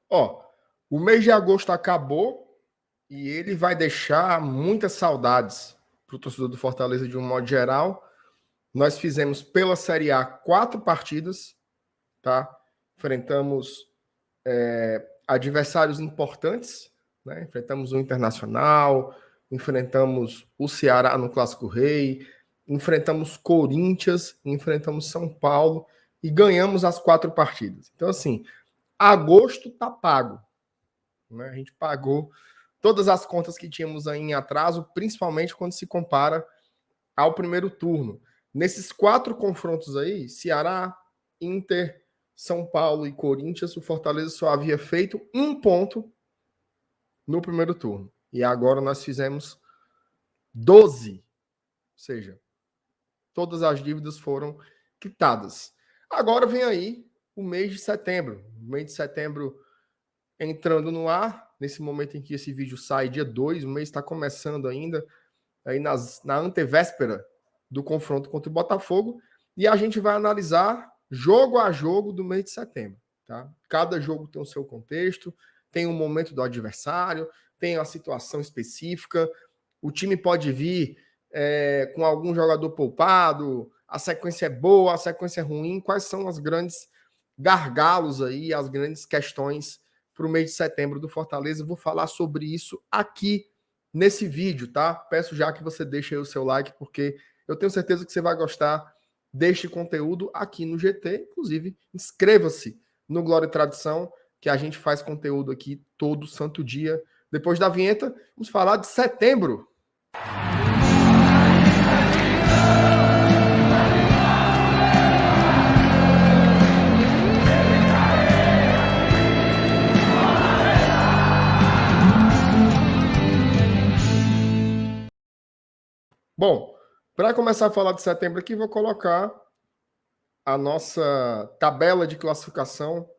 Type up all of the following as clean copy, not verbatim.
Ó, o mês de agosto acabou e ele vai deixar muitas saudades para o torcedor do Fortaleza de um modo geral. Nós fizemos pela Série A 4 partidas, tá? Enfrentamos adversários importantes, né? Enfrentamos o Internacional, enfrentamos o Ceará no Clássico Rei, enfrentamos Corinthians, enfrentamos São Paulo e ganhamos as 4 partidas. Então, assim, agosto tá pago, né? A gente pagou todas as contas que tínhamos aí em atraso, principalmente quando se compara ao primeiro turno. Nesses 4 confrontos aí, Ceará, Inter, São Paulo e Corinthians, o Fortaleza só havia feito 1 ponto no primeiro turno. E agora nós fizemos 12. Ou seja, todas as dívidas foram quitadas. Agora vem aí o mês de setembro. O mês de setembro entrando no ar, nesse momento em que esse vídeo sai, dia 2, o mês está começando ainda, aí na antevéspera do confronto contra o Botafogo, e a gente vai analisar jogo a jogo do mês de setembro. Tá? Cada jogo tem o seu contexto, tem um momento do adversário, tem a situação específica, o time pode vir com algum jogador poupado, a sequência é boa, a sequência é ruim, quais são os grandes gargalos aí, as grandes questões para o mês de setembro do Fortaleza. Eu vou falar sobre isso aqui nesse vídeo, tá? Peço já que você deixe aí o seu like, porque eu tenho certeza que você vai gostar deste conteúdo aqui no GT. Inclusive, inscreva-se no Glória e Tradição, que a gente faz conteúdo aqui todo santo dia. Depois da vinheta, vamos falar de setembro. Bom, para começar a falar de setembro aqui, vou colocar a nossa tabela de classificação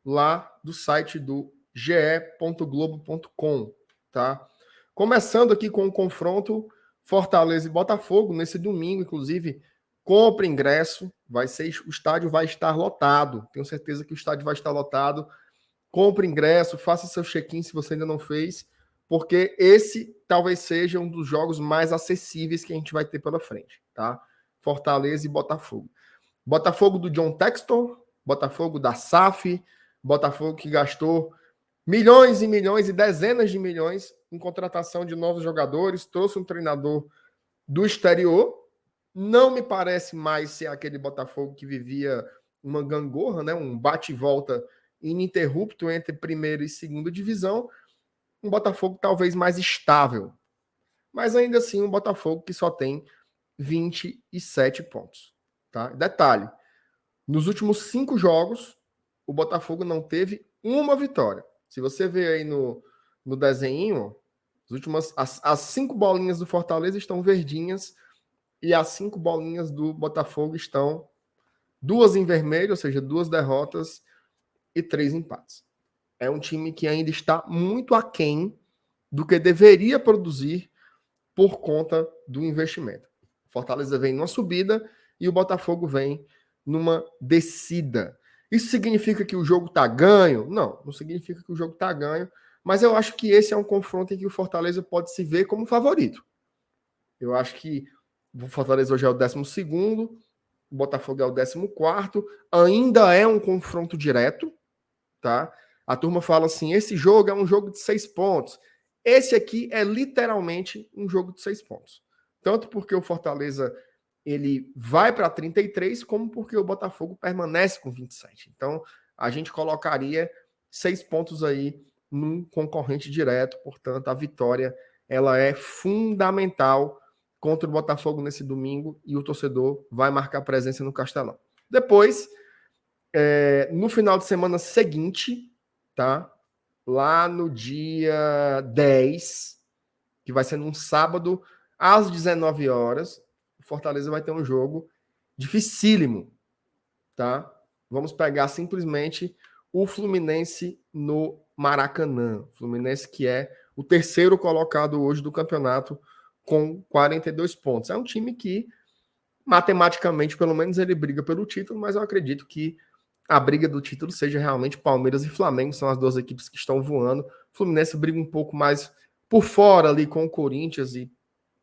lá do site do ge.globo.com, tá? Começando aqui com o confronto Fortaleza e Botafogo, nesse domingo, inclusive, compre ingresso, o estádio vai estar lotado, tenho certeza que o estádio vai estar lotado, compre ingresso, faça seu check-in se você ainda não fez, porque esse talvez seja um dos jogos mais acessíveis que a gente vai ter pela frente, tá? Fortaleza e Botafogo. Botafogo do John Textor, Botafogo da SAF, Botafogo que gastou milhões e milhões e dezenas de milhões em contratação de novos jogadores, trouxe um treinador do exterior. Não me parece mais ser aquele Botafogo que vivia uma gangorra, né? Um bate e volta ininterrupto entre primeira e segunda divisão. Um Botafogo talvez mais estável. Mas ainda assim, um Botafogo que só tem 27 pontos. Tá? Detalhe, nos últimos 5 jogos, o Botafogo não teve uma vitória. Se você ver aí no desenho, as 5 bolinhas do Fortaleza estão verdinhas e as 5 bolinhas do Botafogo estão 2 em vermelho, ou seja, 2 derrotas e 3 empates. É um time que ainda está muito aquém do que deveria produzir por conta do investimento. Fortaleza vem numa subida e o Botafogo vem numa descida. Isso significa que o jogo está ganho? Não, não significa que o jogo está ganho, mas eu acho que esse é um confronto em que o Fortaleza pode se ver como favorito. Eu acho que o Fortaleza hoje é o 12º, o Botafogo é o 14º, ainda é um confronto direto, tá? A turma fala assim, esse jogo é um jogo de 6 pontos. Esse aqui é literalmente um jogo de 6 pontos. Tanto porque o Fortaleza ele vai para 33, como porque o Botafogo permanece com 27. Então, a gente colocaria 6 pontos aí num concorrente direto. Portanto, a vitória ela é fundamental contra o Botafogo nesse domingo e o torcedor vai marcar presença no Castelão. Depois, no final de semana seguinte, tá? Lá no dia 10, que vai ser num sábado, às 19 horas, o Fortaleza vai ter um jogo dificílimo, tá? Vamos pegar simplesmente o Fluminense no Maracanã. Fluminense que é o terceiro colocado hoje do campeonato com 42 pontos. É um time que, matematicamente, pelo menos ele briga pelo título, mas eu acredito que a briga do título seja realmente Palmeiras e Flamengo, são as duas equipes que estão voando. O Fluminense briga um pouco mais por fora ali com o Corinthians e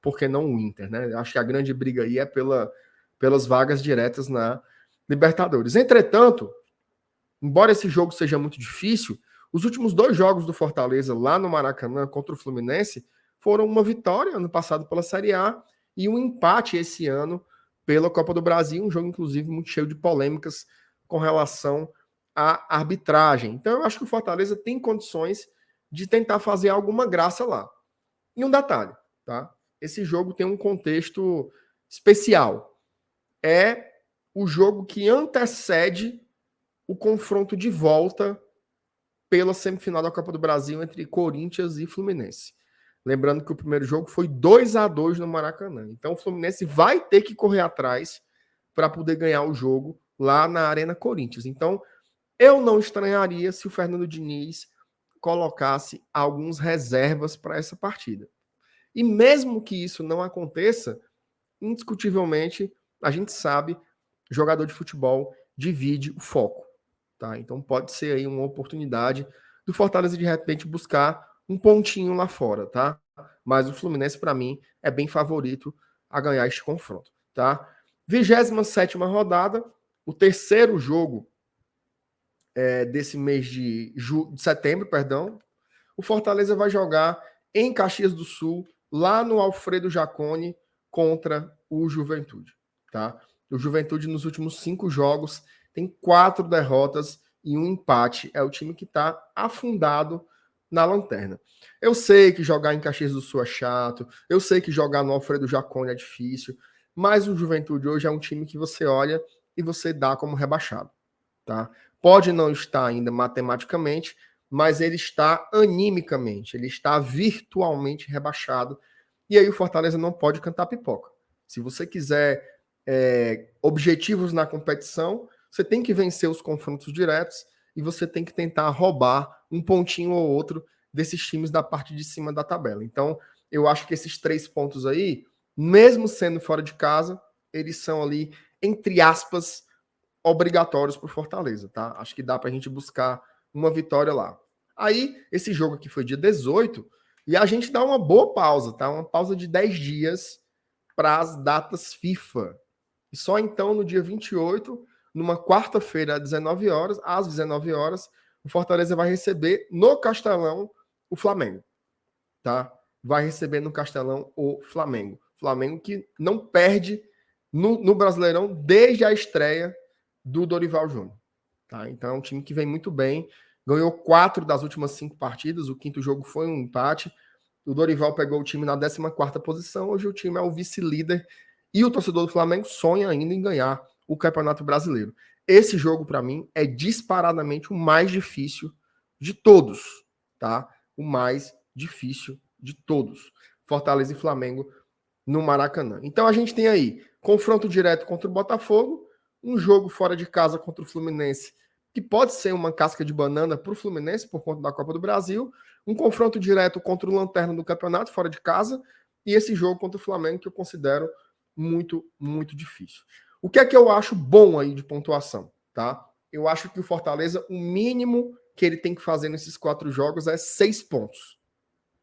por que não o Inter, né? Acho que a grande briga aí é pelas vagas diretas na Libertadores. Entretanto, embora esse jogo seja muito difícil, os últimos 2 jogos do Fortaleza lá no Maracanã contra o Fluminense foram uma vitória ano passado pela Série A e um empate esse ano pela Copa do Brasil, um jogo inclusive muito cheio de polêmicas com relação à arbitragem. Então eu acho que o Fortaleza tem condições de tentar fazer alguma graça lá. E um detalhe, tá? Esse jogo tem um contexto especial. É o jogo que antecede o confronto de volta pela semifinal da Copa do Brasil entre Corinthians e Fluminense. Lembrando que o primeiro jogo foi 2-2 no Maracanã. Então o Fluminense vai ter que correr atrás para poder ganhar o jogo lá na Arena Corinthians. Então eu não estranharia se o Fernando Diniz colocasse alguns reservas para essa partida. E mesmo que isso não aconteça, indiscutivelmente, a gente sabe, jogador de futebol divide o foco. Tá? Então pode ser aí uma oportunidade do Fortaleza de repente buscar um pontinho lá fora, tá? Mas o Fluminense para mim é bem favorito a ganhar este confronto, tá? 27ª rodada, o terceiro jogo desse mês de setembro, perdão. O Fortaleza vai jogar em Caxias do Sul, lá no Alfredo Jaconi, contra o Juventude, tá? O Juventude nos últimos 5 jogos tem 4 derrotas e um empate. É o time que está afundado na lanterna. Eu sei que jogar em Caxias do Sul é chato, eu sei que jogar no Alfredo Jaconi é difícil, mas o Juventude hoje é um time que você olha e você dá como rebaixado, tá? Pode não estar ainda matematicamente, mas ele está animicamente, ele está virtualmente rebaixado. E aí o Fortaleza não pode cantar pipoca. Se você quiser objetivos na competição, você tem que vencer os confrontos diretos e você tem que tentar roubar um pontinho ou outro desses times da parte de cima da tabela. Então, eu acho que esses 3 pontos aí, mesmo sendo fora de casa, eles são ali, entre aspas, obrigatórios para o Fortaleza, tá? Acho que dá para a gente buscar uma vitória lá. Aí, esse jogo aqui foi dia 18, e a gente dá uma boa pausa, tá? Uma pausa de 10 dias para as datas FIFA. E só então, no dia 28, numa quarta-feira, às 19 horas, o Fortaleza vai receber no Castelão o Flamengo, tá? Vai receber no Castelão o Flamengo. Flamengo que não perde no Brasileirão desde a estreia do Dorival Júnior. Tá? Então é um time que vem muito bem. Ganhou 4 das últimas 5 partidas. O quinto jogo foi um empate. O Dorival pegou o time na 14ª posição. Hoje o time é o vice-líder. E o torcedor do Flamengo sonha ainda em ganhar o Campeonato Brasileiro. Esse jogo, para mim, é disparadamente o mais difícil de todos. Tá? O mais difícil de todos. Fortaleza e Flamengo no Maracanã. Então a gente tem aí confronto direto contra o Botafogo, um jogo fora de casa contra o Fluminense, que pode ser uma casca de banana para o Fluminense por conta da Copa do Brasil, um confronto direto contra o Lanterna do campeonato fora de casa, e esse jogo contra o Flamengo que eu considero muito, muito difícil. O que é que eu acho bom aí de pontuação, tá? Eu acho que o Fortaleza, o mínimo que ele tem que fazer nesses 4 jogos é 6 pontos,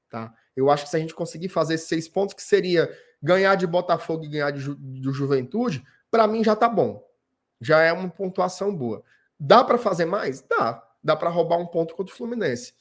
tá? Eu acho que se a gente conseguir fazer 6 pontos, que seria ganhar de Botafogo e ganhar do Juventude, para mim já tá bom. Já é uma pontuação boa. Dá para fazer mais? Dá. Dá para roubar um ponto contra o Fluminense.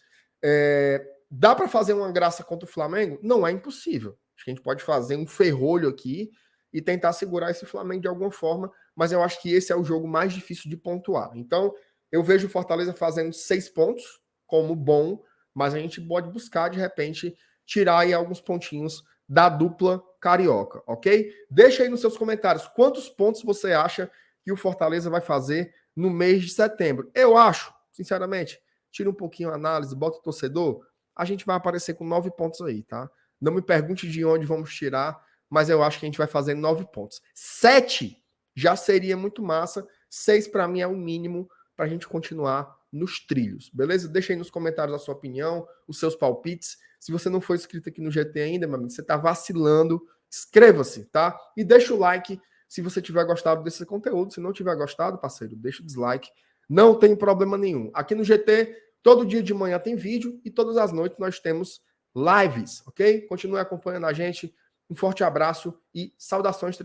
Dá para fazer uma graça contra o Flamengo? Não é impossível. Acho que a gente pode fazer um ferrolho aqui e tentar segurar esse Flamengo de alguma forma, mas eu acho que esse é o jogo mais difícil de pontuar. Então, eu vejo o Fortaleza fazendo 6 pontos como bom, mas a gente pode buscar, de repente, tirar aí alguns pontinhos da dupla carioca, ok? Deixa aí nos seus comentários quantos pontos você acha que o Fortaleza vai fazer no mês de setembro. Eu acho, sinceramente, tira um pouquinho a análise, bota o torcedor, a gente vai aparecer com 9 pontos aí, tá? Não me pergunte de onde vamos tirar, mas eu acho que a gente vai fazer 9 pontos. 7 já seria muito massa, 6 para mim é o mínimo para a gente continuar nos trilhos, beleza? Deixa aí nos comentários a sua opinião, os seus palpites. Se você não for inscrito aqui no GT ainda, meu amigo, você tá vacilando, inscreva-se, tá? E deixa o like se você tiver gostado desse conteúdo. Se não tiver gostado, parceiro, deixa o dislike. Não tem problema nenhum. Aqui no GT, todo dia de manhã tem vídeo e todas as noites nós temos lives, ok? Continue acompanhando a gente. Um forte abraço e saudações.